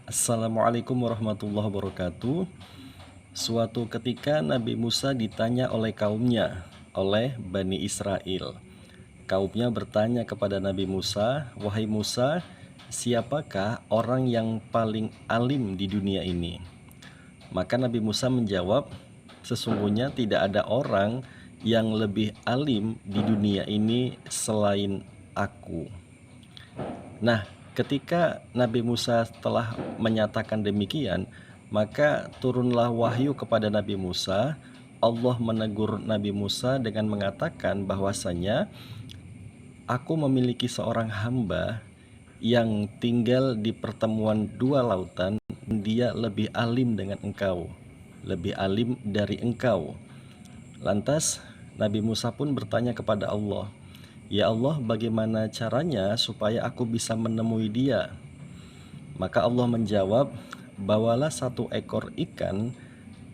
Assalamualaikum warahmatullahi wabarakatuh. Suatu ketika Nabi Musa ditanya oleh kaumnya, oleh Bani Israel. Kaumnya bertanya kepada Nabi Musa, "Wahai Musa, siapakah orang yang paling alim di dunia ini?" Maka Nabi Musa menjawab, "Sesungguhnya tidak ada orang yang lebih alim di dunia ini selain aku." Nah, ketika Nabi Musa telah menyatakan demikian, maka turunlah wahyu kepada Nabi Musa. Allah menegur Nabi Musa dengan mengatakan bahwasanya aku memiliki seorang hamba yang tinggal di pertemuan dua lautan. Dia lebih alim dengan engkau, lebih alim dari engkau. Lantas Nabi Musa pun bertanya kepada Allah, "Ya Allah, bagaimana caranya supaya aku bisa menemui dia?" Maka Allah menjawab, "Bawalah satu ekor ikan,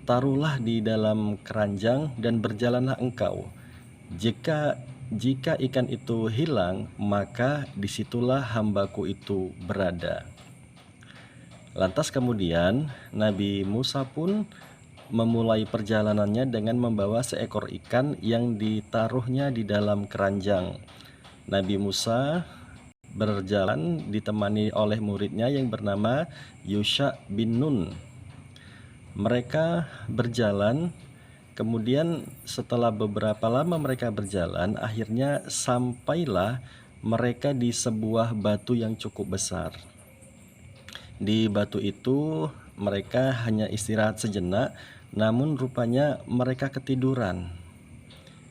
taruhlah di dalam keranjang dan berjalanlah engkau. Jika ikan itu hilang, maka disitulah hambaku itu berada." Lantas kemudian Nabi Musa pun memulai perjalanannya dengan membawa seekor ikan yang ditaruhnya di dalam keranjang. Nabi Musa berjalan ditemani oleh muridnya yang bernama Yusha bin Nun. Mereka berjalan, kemudian setelah beberapa lama mereka berjalan, akhirnya sampailah mereka di sebuah batu yang cukup besar. Di batu itu mereka hanya istirahat sejenak, namun rupanya mereka ketiduran.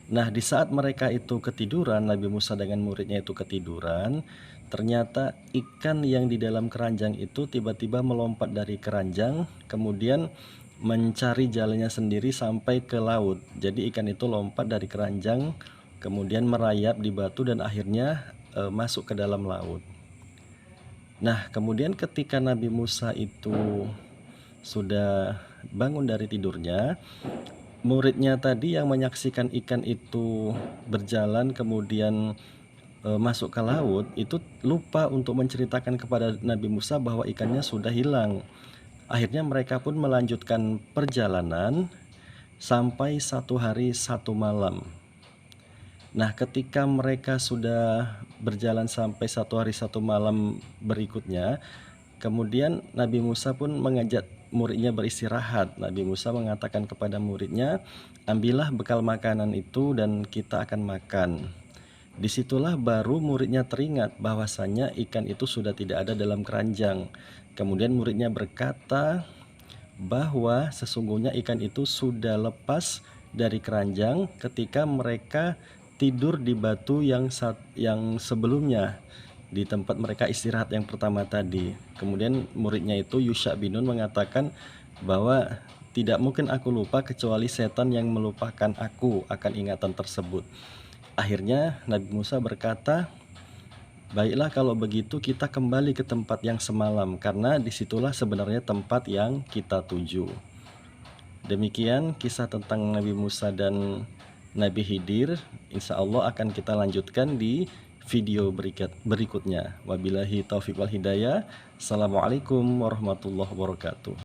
Nah, di saat mereka itu ketiduran, Nabi Musa dengan muridnya itu ketiduran, ternyata ikan yang di dalam keranjang itu tiba-tiba melompat dari keranjang, kemudian mencari jalannya sendiri sampai ke laut. Jadi ikan itu lompat dari keranjang, kemudian merayap di batu dan akhirnya masuk ke dalam laut. Nah, kemudian ketika Nabi Musa itu sudah bangun dari tidurnya, muridnya tadi yang menyaksikan ikan itu berjalan kemudian masuk ke laut itu lupa untuk menceritakan kepada Nabi Musa bahwa ikannya sudah hilang. Akhirnya mereka pun melanjutkan perjalanan sampai 1 hari 1 malam. Nah, ketika mereka sudah berjalan sampai 1 hari 1 malam berikutnya, kemudian Nabi Musa pun mengajak muridnya beristirahat. Nabi Musa mengatakan kepada muridnya, "Ambillah bekal makanan itu dan kita akan makan." Disitulah baru muridnya teringat bahwasanya ikan itu sudah tidak ada dalam keranjang. Kemudian muridnya berkata bahwa sesungguhnya ikan itu sudah lepas dari keranjang ketika mereka tidur di batu yang sebelumnya, di tempat mereka istirahat yang pertama tadi. Kemudian muridnya itu Yusha bin Nun mengatakan bahwa tidak mungkin aku lupa kecuali setan yang melupakan aku akan ingatan tersebut. Akhirnya Nabi Musa berkata, "Baiklah kalau begitu kita kembali ke tempat yang semalam, karena disitulah sebenarnya tempat yang kita tuju." Demikian kisah tentang Nabi Musa dan Nabi Khidir. Insya Allah akan kita lanjutkan di video berikutnya. Wabillahi taufiq wal hidayah. Assalamualaikum warahmatullahi wabarakatuh.